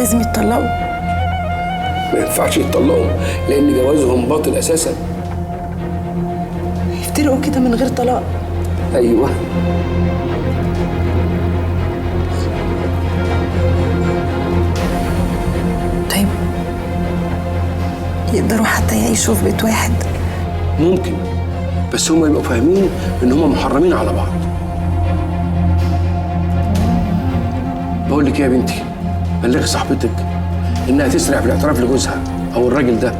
لازم يتطلقوا. ما ينفعش يتطلقوا لأن جوازهم باطل أساسا. يفترقوا كده من غير طلاق. أيوه. طيب يقدروا حتى يعيشوا في بيت واحد؟ ممكن، بس هما يبقوا فاهمين إن هما محرمين على بعض. بقول لك إيه يا بنتي، بلغي صاحبتك إنها تسرع في الاعتراف لجوزها أو الراجل ده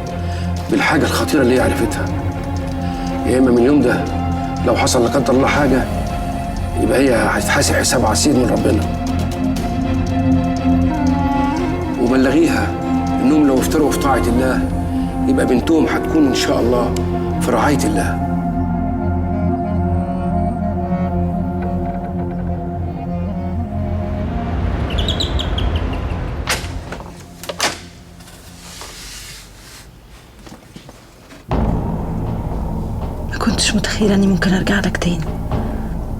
بالحاجة الخطيرة اللي هي عرفتها. يا إما من اليوم ده لو حصل لا قدر الله حاجة يبقى هي هتتحاسب حساب عسير من ربنا. وبلغيها إنهم لو افتروا في طاعة الله يبقى بنتهم هتكون إن شاء الله في رعاية الله. ما كنتش متخيلة إني ممكن أرجع لك تاني.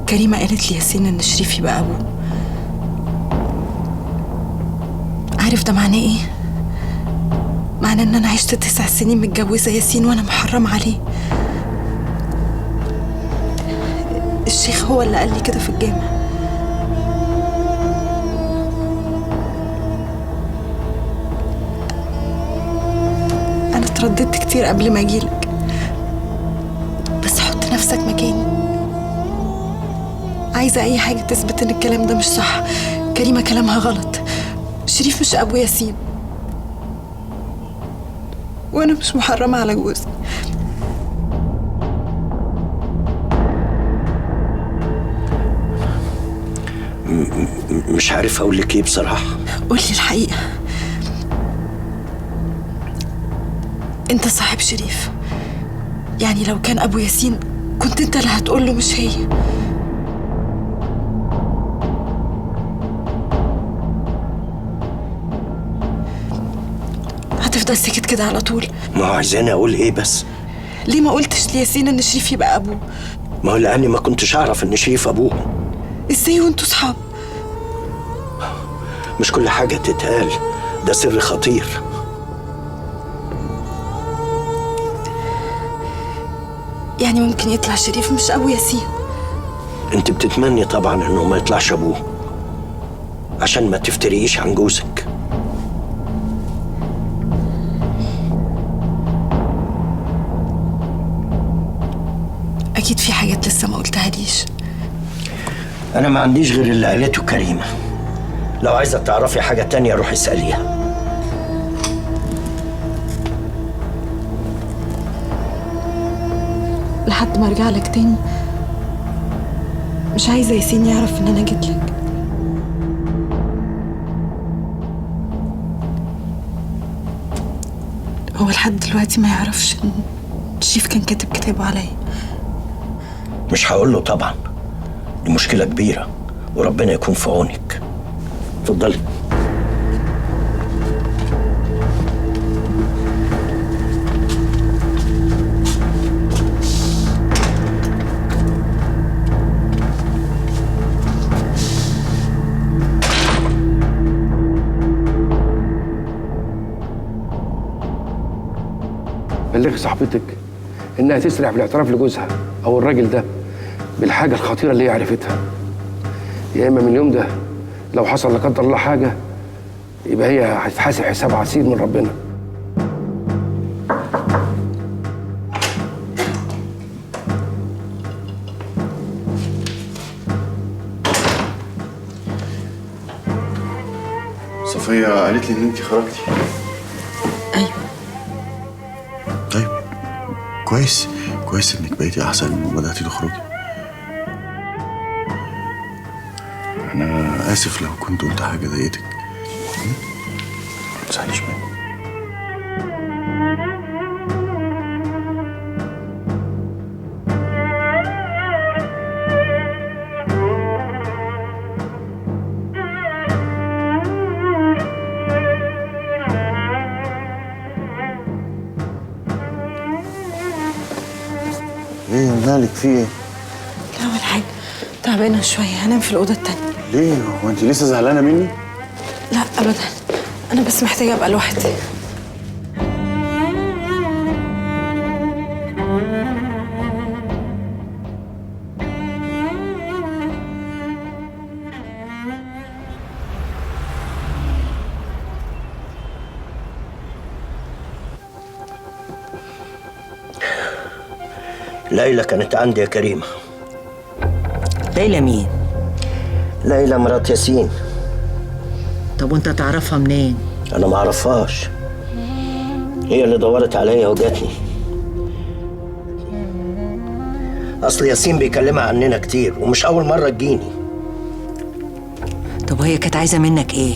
كريمة قالت لي ياسين إن شريف يبقى أبوه. عارف ده معناه إيه؟ معناه إن أنا عشت 9 سنين متجوزة ياسين وأنا محرمة عليه. الشيخ هو اللي قال لي كده في الجامع. أنا اترددت كتير قبل ما أجيلك، بس حط نفسك مكاني. عايزة أي حاجة تثبت إن الكلام ده مش صح. كريمة كلامها غلط. شريف مش أبو ياسين، وأنا مش محرمة على جوزي. مش عارف أقول لك إيه بصراحة. قولي الحقيقة. أنت صاحب شريف، يعني لو كان أبو ياسين كنت أنت اللي هتقوله مش هي. هتفضل ساكت كده على طول؟ ما هو عايزاني أقول إيه بس؟ ليه ما قلتش لياسين إن شريف يبقى أبوه؟ ما هو لأني ما كنتش أعرف إن شريف أبوه. إزاي وأنتوا صحاب؟ مش كل حاجة تتقال، ده سر خطير. يعني ممكن يطلع شريف مش أبو ياسين؟ أنت بتتمني طبعا إنه ما يطلعش أبوه عشان ما تفتريش عن جوزك. أكيد في حاجات لسه ما قلتها ليش. أنا ما عنديش غير اللي قالته كريمة. لو عايزة تعرفي حاجة تانية روحي اسأليها. لحد ما أرجع لك تاني مش عايزة ياسين يعرف إن أنا جيت لك. هو لحد دلوقتي ما يعرفش إن شريف كان كاتب كتابه عليا. مش هقول له طبعا، دي مشكلة كبيرة وربنا يكون في عونك. اتفضلي. بلغي صاحبتك إنها تسرع في الاعتراف لجوزها أو الراجل ده بالحاجة الخطيرة اللي هي عرفتها. يا إما من اليوم ده لو حصل لا قدر الله حاجة يبقى هي هتتحاسب حساب عسير من ربنا. صفية قالت لي إن أنتِ خرجتي. أيوه. طيب كويس كويس إنك بقيتي أحسن وبدأتي تخرجي. أنا آسف لو كنت قلت حاجة ضايقتك. ما تزعليش مني. ايه مالك في ايه؟ لا ولا حاجة، تعبانة شوية، هنام في الأوضة التانية. ليه؟ هو انت لسه زعلانة مني؟ لا أبدا، انا بس محتاجه ابقى لوحدي. ليلى كانت عندي يا كريمة. ليلى مين؟ ليلى مرات ياسين. طب وانت تعرفها منين؟ أنا ما أعرفهاش، هي اللي دورت عليا وجاتني. أصل ياسين بيكلمها عننا كتير ومش أول مرة تجيني. طب وهي كانت عايزة منك ايه؟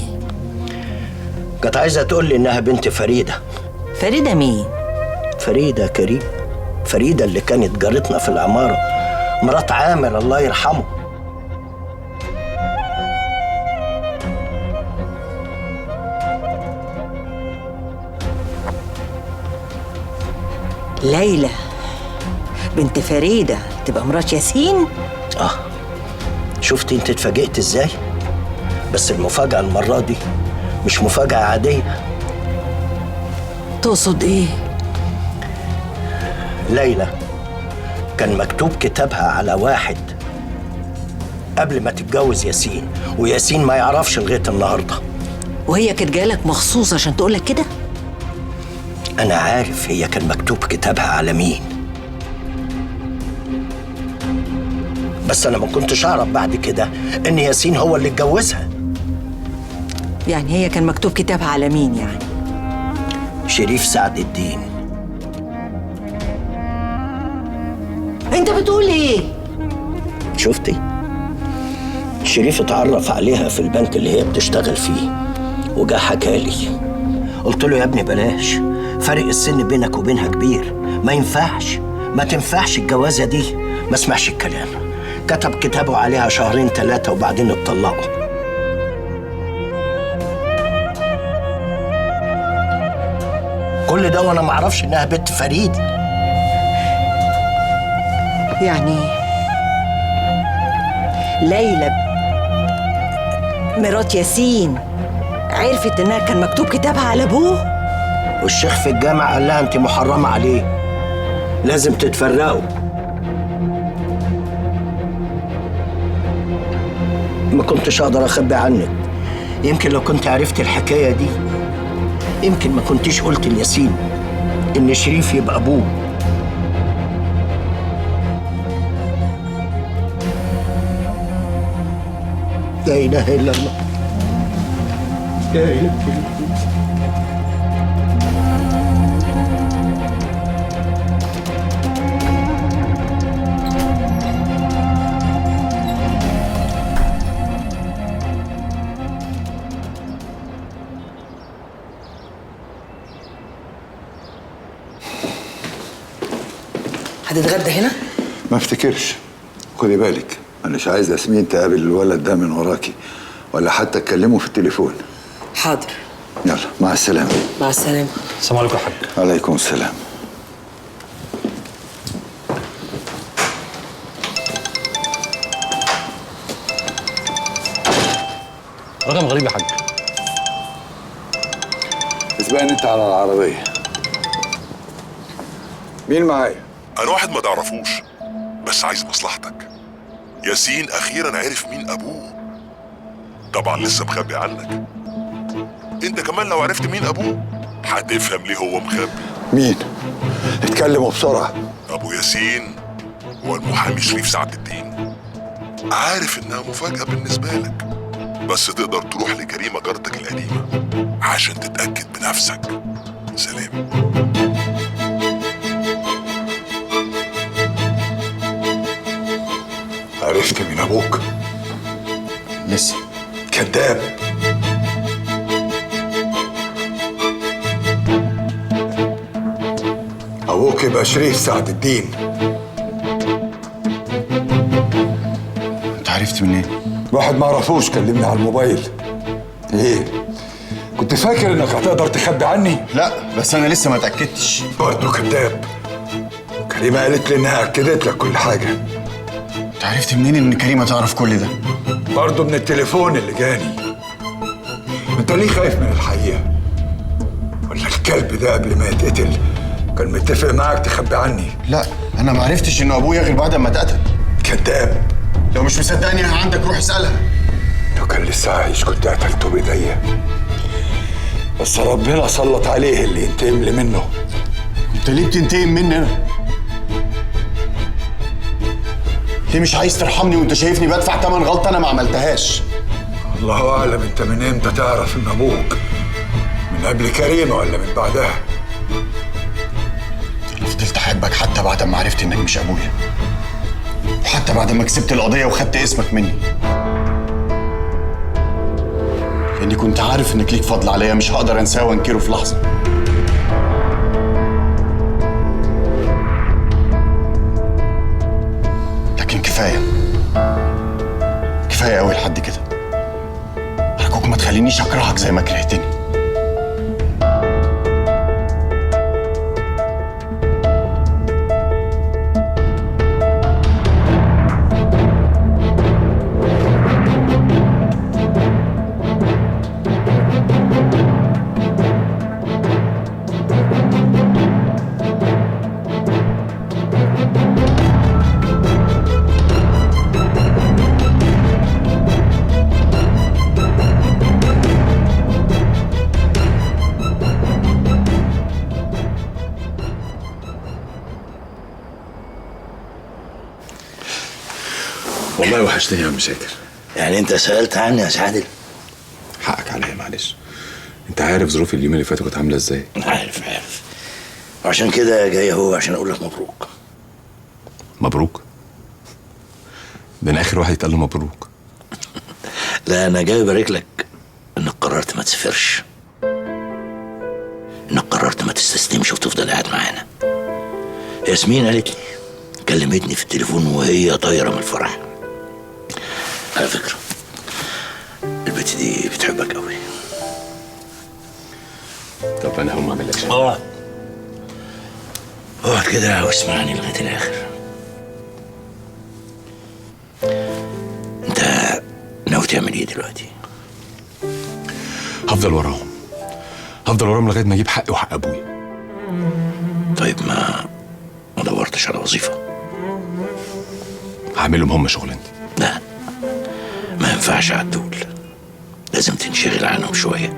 كانت عايزة تقول لي إنها بنت فريدة. فريدة مين؟ فريدة يا كريم، فريدة اللي كانت جارتنا في العمارة، مرات عامر الله يرحمه. ليلى بنت فريدة تبقى مرات ياسين؟ شفتي انت اتفاجئت ازاي؟ بس المفاجأة المرة دي مش مفاجأة عادية. تقصد ايه؟ ليلى كان مكتوب كتابها على واحد قبل ما تتجوز ياسين، وياسين ما يعرفش لغاية النهاردة. وهي كانت جايلك مخصوص عشان تقولك كده؟ أنا عارف هي كان مكتوب كتابها على مين، بس أنا ما كنتش أعرف بعد كده إن ياسين هو اللي اتجوزها. يعني هي كان مكتوب كتابها على مين يعني؟ شريف سعد الدين. انت بتقول ايه؟ شفتي؟ شريف اتعرف عليها في البنك اللي هي بتشتغل فيه وجا حكالي. قلت له يا ابني بلاش، فرق السن بينك وبينها كبير، ما تنفعش الجوازة دي. ما سمعش الكلام، كتب كتابه عليها 2 3 وبعدين اتطلقوا. كل ده وانا معرفش انها بنت فريدي. يعني ليلى مرات ياسين عرفت انها كان مكتوب كتابها على ابوه؟ والشيخ في الجامع قال لها انت محرمة عليه، لازم تتفرقوا. ما كنتش اقدر اخبي عنك، يمكن لو كنت عرفت الحكاية دي يمكن ما كنتيش قلت لياسين ان شريف يبقى ابوه. لا اله الا الله، لا اله الا الله. هتتغدى هنا؟ ما افتكرش. خدي بالك، انا مش عايز ياسمين تقابل الولد ده من وراكي ولا حتى تكلمه في التليفون. حاضر. يلا مع السلامة. مع السلامة. السلام عليكم يا حاج. عليكم السلام. رقم غريب يا حاج. اسبقني انت على العربية. مين معايا؟ أنا واحد ما تعرفوش بس عايز مصلحتك. ياسين أخيرا عرف مين أبوه، طبعا لسه مخبي عنك. أنت كمان لو عرفت مين أبوه هتفهم ليه هو مخبي. مين؟ اتكلموا بسرعة. أبو ياسين هو المحامي شريف سعد الدين. عارف إنها مفاجأة بالنسبة لك، بس تقدر تروح لكريمة جارتك القديمة عشان تتأكد بنفسك. سلام. عرفت مين ابوك؟ لسه. كذاب. ابوك يبقى شريف سعد الدين. انت عرفت منين؟ واحد ما اعرفوش كلمني على الموبايل. ايه؟ كنت فاكر انك هتقدر تخبي عني؟ لا بس انا لسه ما اتاكدتش. برضه كذاب. كريمه قالت لي انها اكدت لك كل حاجه. انت عرفت منين ان كريمه تعرف كل ده؟ برضه من التليفون اللي جاني. انت ليه خايف من الحقيقه؟ الكلب ده قبل ما يتقتل كان متفق معاك تخبي عني. لا انا ما عرفتش ان ابويا غير بعد ما اتقتل. كذاب. لو مش مصدقني عندك روح اسالها. لو كان لسه عايش كنت قتلته بايديا، بس ربنا سلط عليه اللي ينتقم لي منه. انت ليه بتنتقم مني انا؟ ليه مش عايز ترحمني وانت شايفني بدفع ثمن غلطه انا ما عملتهاش؟ الله اعلم انت من امتى تعرف ان ابوك، من قبل كريمه ولا من بعدها؟ انا فضلت احبك حتى بعد ما عرفت انك مش ابويا، وحتى بعد ما كسبت القضيه وخدت اسمك مني، لاني كنت عارف انك ليك فضل عليا مش هقدر انساه وانكره في لحظه. لكن كفايه قوي لحد كده. ارجوك ما تخلينيش اكرهك زي ما كرهتني. والله وحشتني يا عم شاكر. يعني انت سألت عني يا سعادل؟ حقك عليا معلش. انت عارف ظروف اليوم اللي فاتوا كانت عامله ازاي؟ عارف وعشان كده جاي اهو عشان اقول لك مبروك. مبروك؟ ده انا اخر واحد يتقال له مبروك. لا انا جاي ابارك لك انك قررت ما تسافرش، انك قررت ما تستسلمش وتفضل قاعد معانا. ياسمين قالت لي، كلمتني في التليفون وهي طايره من الفرح. على فكره البت دي بتحبك قوي. طب انا هقوم اعمل لك شاي. اقعد كده واسمعني لغايه الاخر. انت ناوي تعمل ايه دلوقتي؟ هفضل وراهم لغايه ما اجيب حقي وحق ابويا. طيب ما دورتش على وظيفه؟ هعملهم هم شغلانتي. لا ما ينفعش عدول، لازم تنشغل عنهم شويه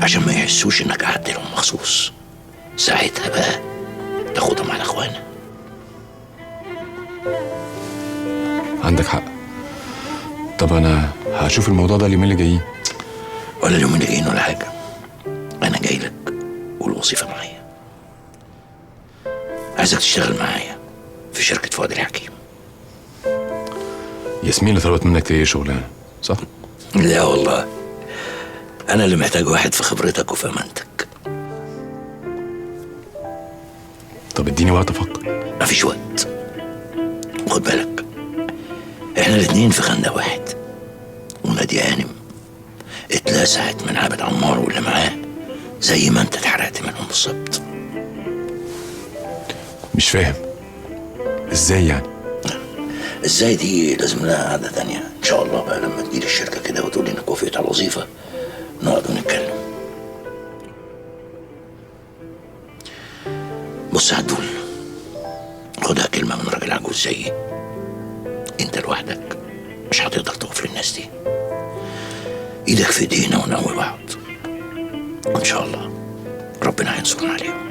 عشان ما يحسوش انك قعدت لهم مخصوص. ساعتها بقى تاخدهم على اخوانا. عندك حق. طب انا هشوف الموضوع ده اليومين اللي جايين. ولا اليومين اللي جايين ولا حاجه، انا جاي لك والوظيفه معايا. عايزك تشتغل معايا في شركه فؤاد الحكيم. ياسمين اللي طلبت منك ايه شغلانه صح؟ لا والله، انا اللي محتاج واحد في خبرتك وفي امانتك. طب اديني وقت افكر. مفيش وقت. خد بالك احنا الاتنين في خندق واحد، ونادي هانم اتلسعت من عابد عمار واللي معاه زي ما انت اتحرقت منهم بالظبط. مش فاهم ازاي يعني؟ ازاي دي لازم لها قعده تانية ان شاء الله بقى، لما تجيلي الشركه كده وتقول لي انك وافقت على الوظيفه نقعد ونتكلم. بص يا عدول، خدها كلمه من راجل عجوز زيي، انت لوحدك مش هتقدر تقف للناس دي. ايدك في ايدينا ونقوي بعض، وان شاء الله ربنا هينصرنا عليهم.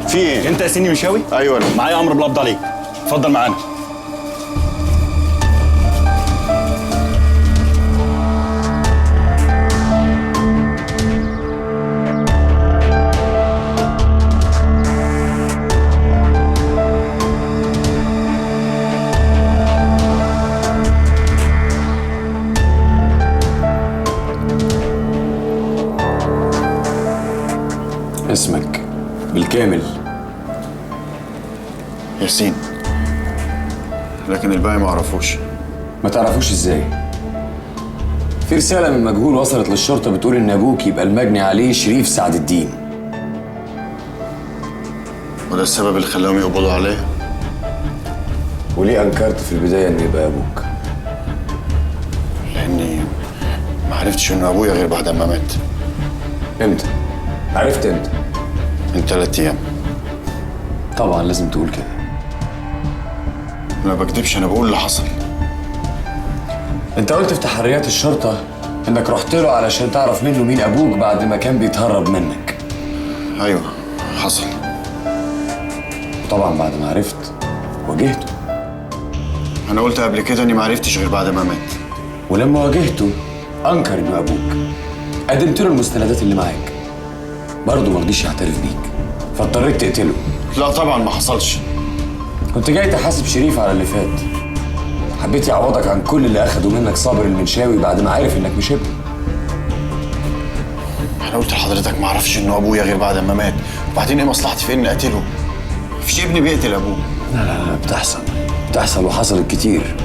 في ايه؟ انت ياسين مشاوي؟ ايوه انا معايا امر بالقبض عليك، اتفضل معانا. اسمك بالكامل؟ ياسين. لكن الباقي ما اعرفوش. ما تعرفوش ازاي؟ في رسالة من مجهول وصلت للشرطة بتقول إن أبوك يبقى المجني عليه شريف سعد الدين. وده السبب اللي خلاهم يقبضوا عليه؟ وليه أنكرت في البداية إنه يبقى أبوك؟ لاني ما عرفتش انه ابويا غير بعد ما مات. إمتى؟ عرفت إمتى؟ من 3 ايام. طبعا لازم تقول كده. ما بكدبش، انا بقول اللي حصل. أنت قلت في تحريات الشرطة إنك رحت له علشان تعرف منه مين أبوك بعد ما كان بيتهرب منك. ايوه حصل. طبعا بعد ما عرفت واجهته. انا قلت قبل كده اني ما عرفتش غير بعد ما مات. ولما واجهته أنكر إنه أبوك. قدمت له المستندات اللي معاك، برضه ما رضيش يعترف بيك، فاضطريت تقتله. لا طبعا ما حصلش. كنت جاي تحاسب شريف على اللي فات. حبيت يعوضك عن كل اللي أخده منك صابر المنشاوي بعد ما عرف إنك مش ابنه. انا قلت لحضرتك ما اعرفش انه ابويا غير بعد ما مات، وبعدين ايه مصلحتي في اني اقتله؟ مفيش ابني بيقتل ابوه. لا بتحصل وحصلت كتير،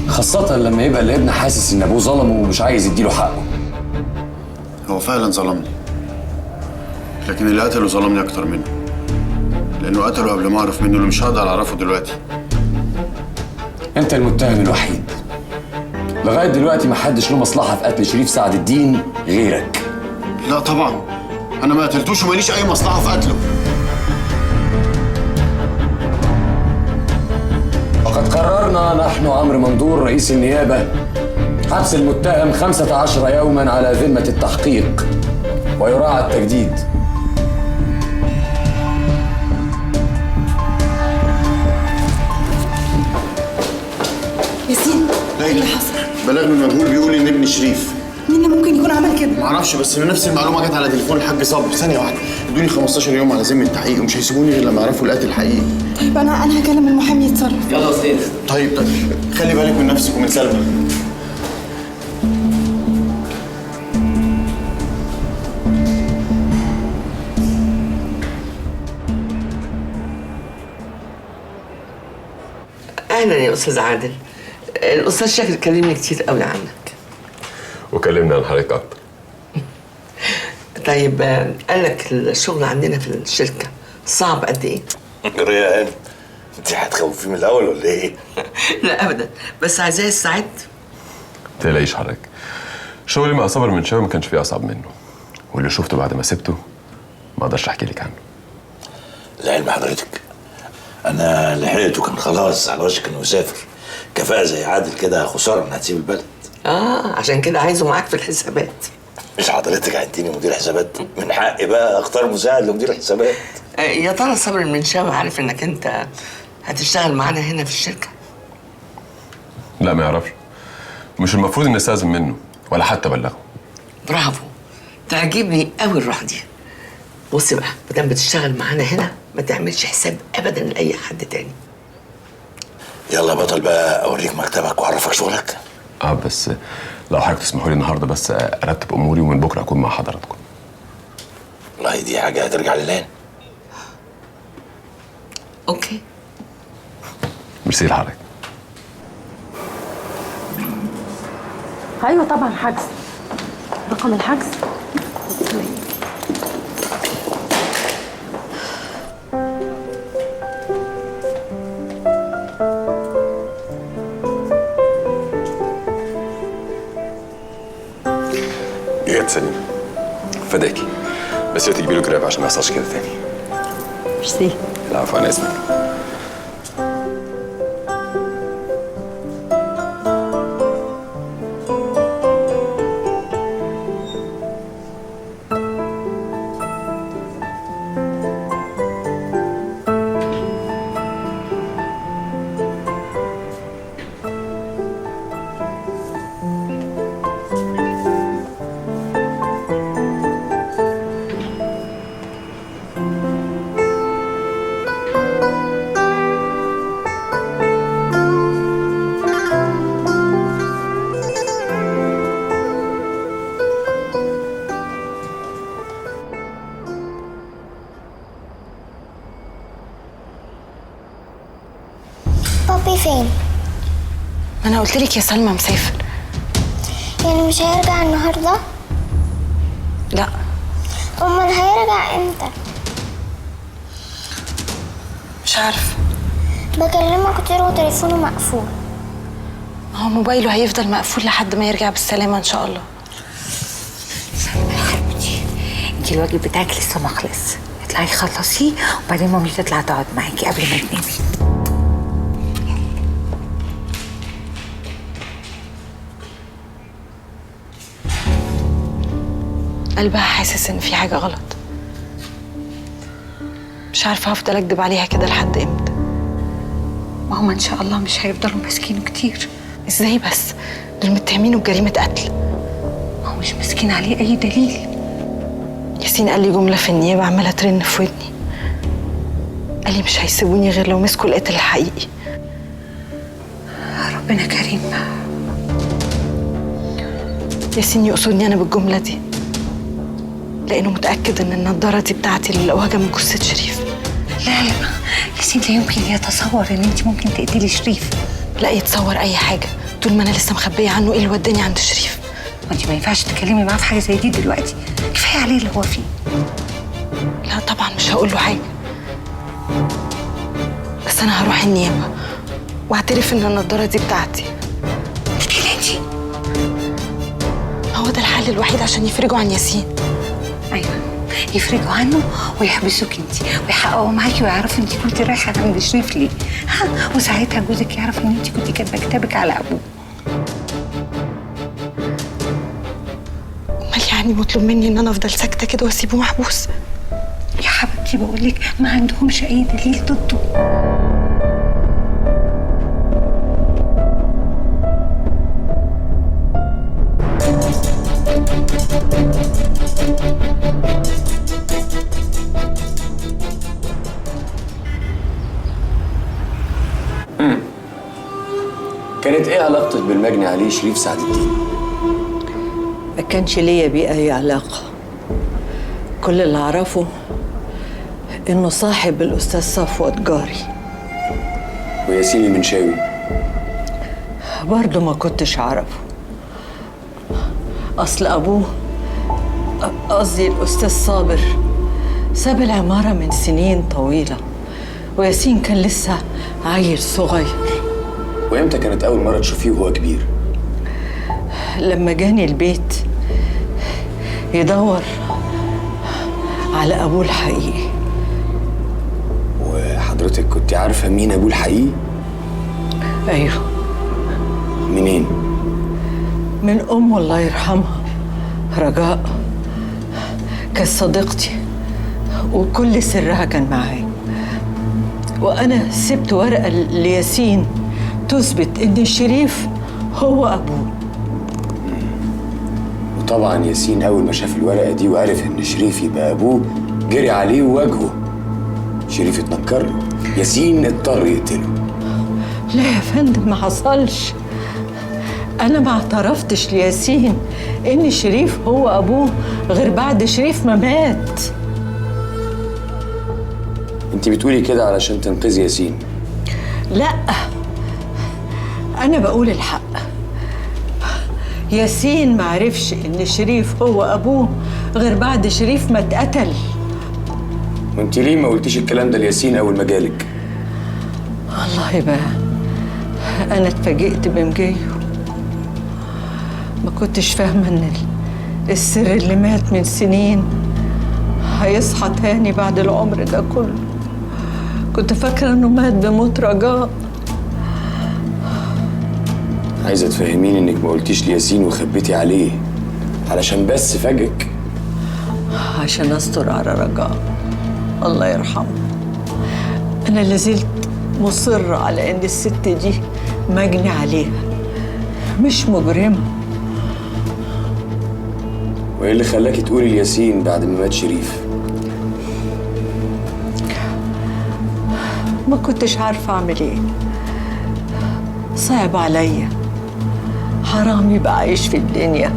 خاصة لما يبقى الابن حاسس إن أبوه ظلمه ومش عايز يديله حقه. هو فعلا ظلمني، لكن اللي قتله ظلمني اكتر منه، لانه قتله قبل ما اعرف منه اللي مش هقدر اعرفه دلوقتي. أنت المتهم الوحيد. لغاية دلوقتي محدش له مصلحة في قتل شريف سعد الدين غيرك. لا طبعا انا ما قتلتوش وماليش اي مصلحه في قتله. وقد قررنا نحن عمرو مندور رئيس النيابة حبس المتهم 15 يوما على ذمة التحقيق ويراعى التجديد. ياسين، لا ايه اللي حصل؟ بلاغ من مجهول بيقول ان ابن شريف. مين اللي ممكن يكون عمل كده؟ معرفش، بس نفس المعلومه جت على تليفون الحاج صبري. ثانيه واحده، ادوني 15 يوم على ذمه التحقيق ومش هيسيبوني غير لما يعرفوا القاتل الحقيقي. طيب انا هكلم المحامي يتصرف. يلا يا استاذ. طيب خلي بالك من نفسك ومن سلمى. اهلا يا استاذ عادل. الاستاذ شاكر كلمني كتير قوي عنك. وكلمنا عن حضرتك أكتر. طيب قال لك الشغل عندنا في الشركه صعب قد ايه؟ ريان، انت هتخوفيه من الاول ولا ايه؟ لا ابدا، بس عايزاه يستعد. تقلقيش حضرتك، شغلي مع صابر المنشاوي ما كانش فيه أصعب منه، واللي شفته بعد ما سبته ما أقدرش أحكي لك عنه. لعلم حضرتك انا لحقته كان خلاص على وشك انه يسافر. كفاءة زي عادل كده خساره انها تسيب البلد. عشان كده عايزه معاك في الحسابات. مش حضرتك عينتيني مدير حسابات؟ من حقي بقى اختار مساعد لمدير الحسابات. يا ترى صابر المنشاوي عارف انك انت هتشتغل معانا هنا في الشركه؟ لا ما يعرفش، مش المفروض إني أستأذن منه ولا حتى أبلغه. برافو، تعجبني قوي الروح دي. بص بقى، ما دام بتشتغل معانا هنا ما تعملش حساب ابدا لاي حد تاني. يلا يا بطل بقى اوريك مكتبك واعرفك شغلك. بس لو حضرتك تسمحوا لي النهارده بس ارتب اموري ومن بكره اكون مع حضراتكم. والله دي حاجه هترجع للان. اوكي. ميرسي لحضرتك. ايوه طبعا حجز. رقم الحجز. جهاد سليم فداكي، بس تجيبي له جراب عشان ما يحصلش كده تاني. ميرسي. العفو، انا اسمك. فين؟ ما انا قلت لك يا سلمى مسافر. يعني مش هيرجع النهارده؟ لا. امال هيرجع امتى؟ مش عارفه. بكلمه كتير وتليفونه مقفول. هو موبايله هيفضل مقفول لحد ما يرجع بالسلامه ان شاء الله. سلمى يا حبيبتي، انت الواجب بتاعك لسه ما خلص، اطلعي خلصيه وبعدين مامي تطلع تقعد معاكي قبل ما تنامي. قلبها حاسس ان في حاجه غلط. مش عارفه هفضل اكدب عليها كده لحد امتى. ما هم ان شاء الله مش هيفضلوا ماسكينه كتير. ازاي بس؟ دول متهمينه بجريمه قتل. ما هو مش ماسكين عليه اي دليل. ياسين قال لي جمله في النيابه عماله ترن في ودني. قال لي مش هيسيبوني غير لو مسكوا القاتل الحقيقي. ربنا كريم. ياسين يقصدني انا بالجمله دي لانه متاكد ان النضاره دي بتاعتي اللي لقوها جنب جثه شريف. لا ياسين لا يمكن يتصور ان انت ممكن تقتلي شريف. لا يتصور اي حاجه طول ما انا لسه مخبيه عنه ايه اللي وداني عند شريف. وانت ما ينفعش تتكلمي معاه في حاجه زي دي دلوقتي، كفايه عليه اللي هو فيه. لا طبعا مش هقول له حاجه، بس انا هروح النيابه واعترف ان النضاره دي بتاعتي. تتكلمي؟ هو ده الحل الوحيد عشان يفرجوا عن ياسين. ايوه يفرجوا عنه ويحبسوك انت ويحققوا معاكي ويعرفوا انت كنت رايحه عند شريف ليه. وساعتها جوزك يعرف ان انت كنت كاتبه كتابك على ابوه. امال يعني مطلوب مني ان انا افضل ساكته كده واسيبه محبوس؟ يا حبيبتي بقول لك ما عندهمش اي دليل ضده. كانت ايه علاقتك بالمجني عليه شريف سعد الدين؟ ما كانش ليا بيه اي علاقه. كل اللي اعرفه انه صاحب الاستاذ صفوت جاري. وياسين المنشاوي؟ برضه ما كنتش اعرفه. اصل ابوه قصدي الاستاذ صابر ساب العماره من سنين طويله وياسين كان لسه عيل صغير. وامتى كانت اول مره تشوفيه وهو كبير؟ لما جاني البيت يدور على ابوه الحقيقي. وحضرتك كنت عارفه مين ابوه الحقيقي؟ ايوه. منين؟ من امه الله يرحمها رجاء، كانت صديقتي وكل سرها كان معايا. وانا سبت ورقه لياسين تثبت ان شريف هو ابوه. وطبعا ياسين اول ما شاف الورقه دي وعرف ان شريف يبقى ابوه جري عليه وواجهه. شريف اتنكر له، ياسين اضطر يقتله. لا يا فندم ما حصلش. انا ما اعترفتش لياسين ان شريف هو ابوه غير بعد شريف ما مات. انت بتقولي كده علشان تنقذي ياسين؟ لا انا بقول الحق. ياسين ما عرفش ان شريف هو ابوه غير بعد شريف ما اتقتل. وانت ليه ما قلتيش الكلام ده لياسين اول ما جالك؟ والله بقى انا اتفاجئت بمجيه. ما كنتش فاهمه ان السر اللي مات من سنين هيصحى تاني بعد العمر ده كله. كنت فاكره انه مات بموت رجاء. عايزه تفهميني انك ما قلتيش لياسين وخبيتي عليه علشان بس فاجئك؟ عشان استر على رجاء الله يرحمه. انا لازلت مصره على ان الست دي مجني عليها مش مجرمه. وايه اللي خلاكي تقولي لياسين بعد ما مات شريف؟ ما كنتش عارفه اعمل ايه. صعب عليا، حرام يبقى عايش في الدنيا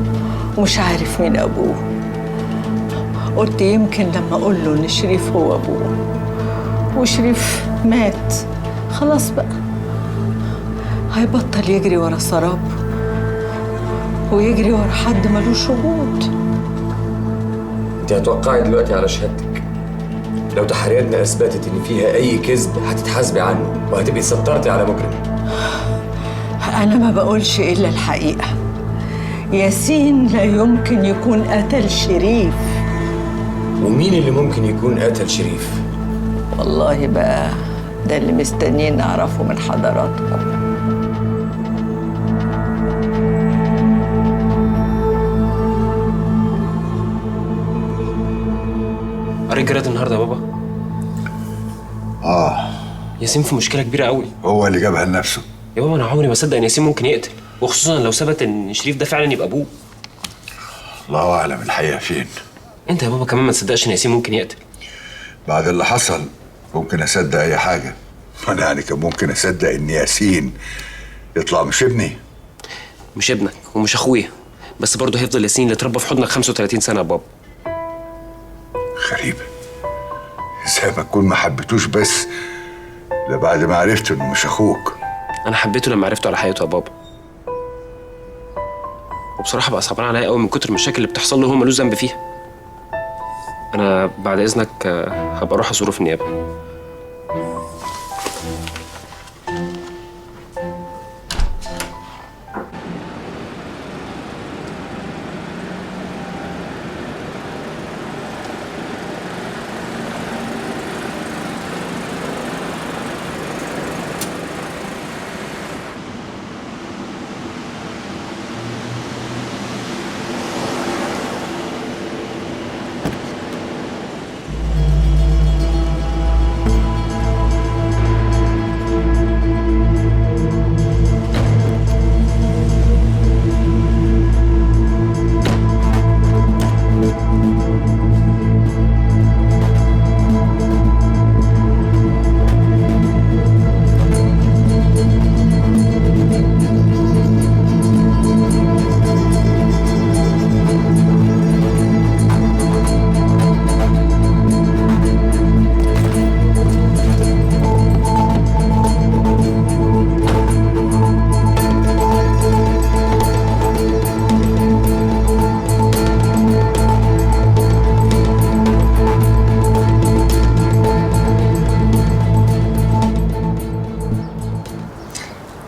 ومش عارف مين ابوه. قلت يمكن لما اقول له ان شريف هو ابوه وشريف مات خلاص بقى هيبطل يجري ورا سراب ويجري ورا حد ملوش وجود. انت هتوقعي دلوقتي على شهادتك، لو تحرياتنا اثبتت ان فيها اي كذب هتتحاسبي عنه وهتبقي سترتي على مجرم. انا ما بقولش الا الحقيقه. ياسين لا يمكن يكون قتل شريف. ومين اللي ممكن يكون قتل شريف؟ والله بقى ده اللي مستنيين نعرفه من حضراتكم. قريت جريدة النهارده يا بابا؟ ياسين في مشكلة كبيرة قوي. هو اللي جابها لنفسه. يا بابا انا عمري ما اصدق ان ياسين ممكن يقتل، وخصوصا لو ثبت ان شريف ده فعلا يبقى ابوه. الله اعلم الحقيقه فين. انت يا بابا كمان ما تصدقش ان ياسين ممكن يقتل. بعد اللي حصل ممكن اصدق اي حاجه. انا يعني كان ممكن اصدق ان ياسين يطلع مش ابني. مش ابنك ومش اخويا، بس برضه هيفضل ياسين اللي اتربى في حضنك 35 سنه يا بابا. غريبه زي ما تكون ما حبيتوش، بس ده بعد ما عرفت انه مش اخوك. انا حبيته لما عرفته على حقيقته يا بابا، وبصراحه بقى صعبان عليا قوي من كتر المشاكل اللي بتحصل له هو ملوش ذنب فيها. انا بعد اذنك هبقى اروح ازوره في النيابه.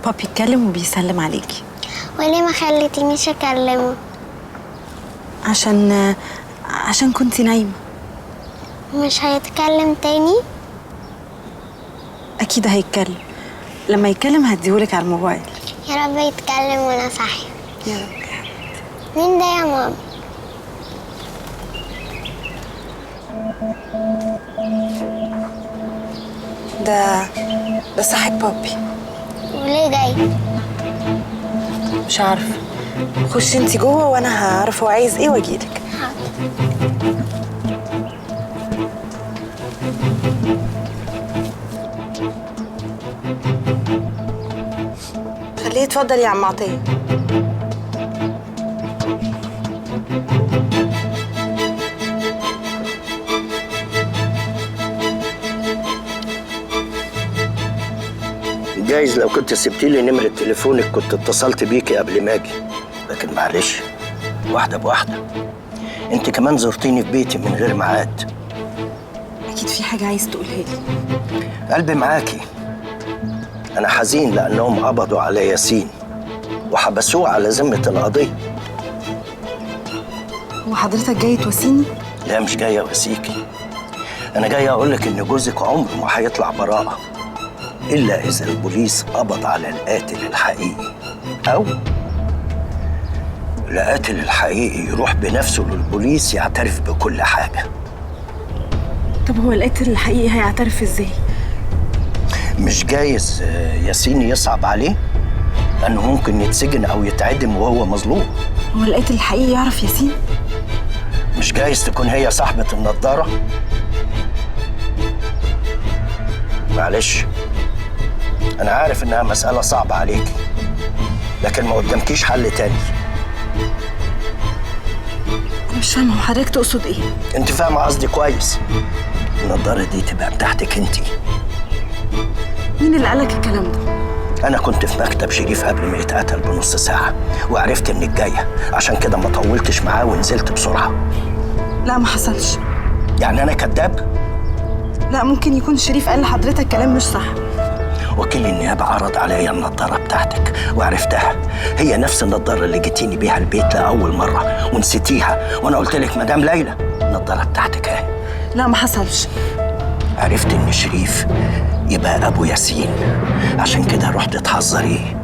بابي اتكلم وبيسلم عليكي. وليه ما خليتنيش اكلمه؟ عشان كنتي نايمة. مش هيتكلم تاني؟ أكيد هيتكلم، لما يتكلم هديهولك على الموبايل. يا رب يتكلم وانا صاحية. يا رب. مين ده يا ماما؟ ده صاحب بابي. وليه جاي؟ مش عارفة. خشي انتي جوه وانا هعرف هو عايز ايه واجيلك. خليه يتفضل يا عم عطية. جايز لو كنت سبتي لي نمرة تليفونك كنت اتصلت بيكي قبل ما اجي، لكن معلش واحدة بواحدة. انت كمان زرتيني في بيتي من غير ميعاد. أكيد في حاجة عايز تقولها لي. قلبي معاكي. أنا حزين لأنهم قبضوا على ياسين وحبسوه على ذمة القضية. وحضرتك جاي تواسيني؟ لا مش جاي أواسيكي، أنا جاي أقولك إن جوزك عمره ما هيطلع براءة إلا إذا البوليس قبض على القاتل الحقيقي، أو القاتل الحقيقي يروح بنفسه للبوليس يعترف بكل حاجة. طب هو القاتل الحقيقي هيعترف إزاي؟ مش جايز ياسين يصعب عليه أنه ممكن يتسجن أو يتعدم وهو مظلوم. هو القاتل الحقيقي يعرف ياسين؟ مش جايز تكون هي صاحبة النضارة؟ معلش أنا عارف إنها مسألة صعبة عليكي، لكن ما قدامكيش حل تاني. أنا مش فاهمة هو حضرتك تقصد إيه؟ أنت فاهمة قصدي كويس. النضارة دي تبقى بتاعتك أنت. مين اللي قالك الكلام ده؟ أنا كنت في مكتب شريف قبل ما يتقتل بنص ساعة وعرفت إنك جاية، عشان كده ما طولتش معاه ونزلت بسرعة. لا ما حصلش. يعني أنا كذاب؟ لا ممكن يكون شريف قال لحضرتك كلام مش صح. وكيل النيابة عرض عليا النضارة بتاعتك وعرفتها، هي نفس النضارة اللي جيتيني بيها البيت لأول مرة ونسيتيها، وأنا قلت لك مدام ليلى النضارة بتاعتك أهي. لا ما حصلش. عرفت إن شريف يبقى أبو ياسين، عشان كده رحت تحذريه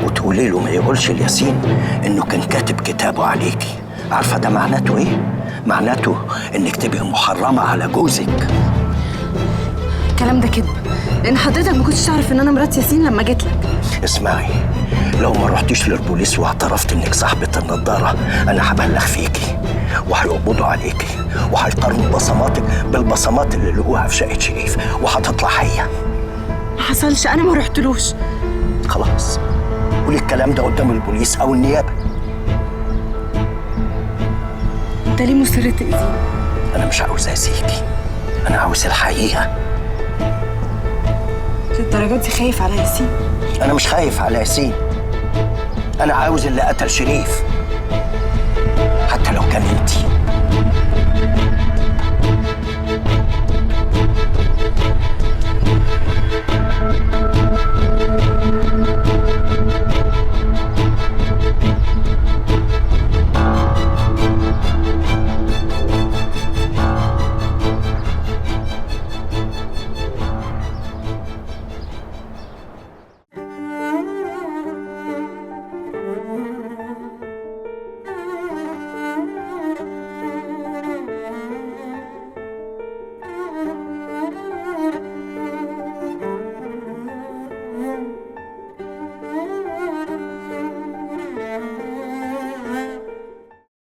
وتقولي له ما يقولش لياسين إنه كان كاتب كتابه عليكي. عارفة ده معناته إيه؟ معناته إنك تبقي محرمة على جوزك. الكلام ده كذب، لأن حضرتك ما كنتش تعرف إن أنا مرات ياسين لما جيت لك. اسمعي، لو ما رحتيش للبوليس واعترفت إنك صاحبة النضارة أنا هبلغ فيكي وهيقبضوا عليكي وهيقارنوا بصماتك بالبصمات اللي لقوها في شقة شريف وهتطلع هي. ما حصلش، أنا ما رحتلوش. خلاص قولي الكلام ده قدام البوليس أو النيابة. أنت ليه مصر تأذيني؟ أنا مش عاوز أذيكي، أنا عاوز الحقيقة. للدرجات دي خايف على ياسين؟ أنا مش خايف على ياسين، أنا عاوز اللي قتل شريف حتى لو كان أنت.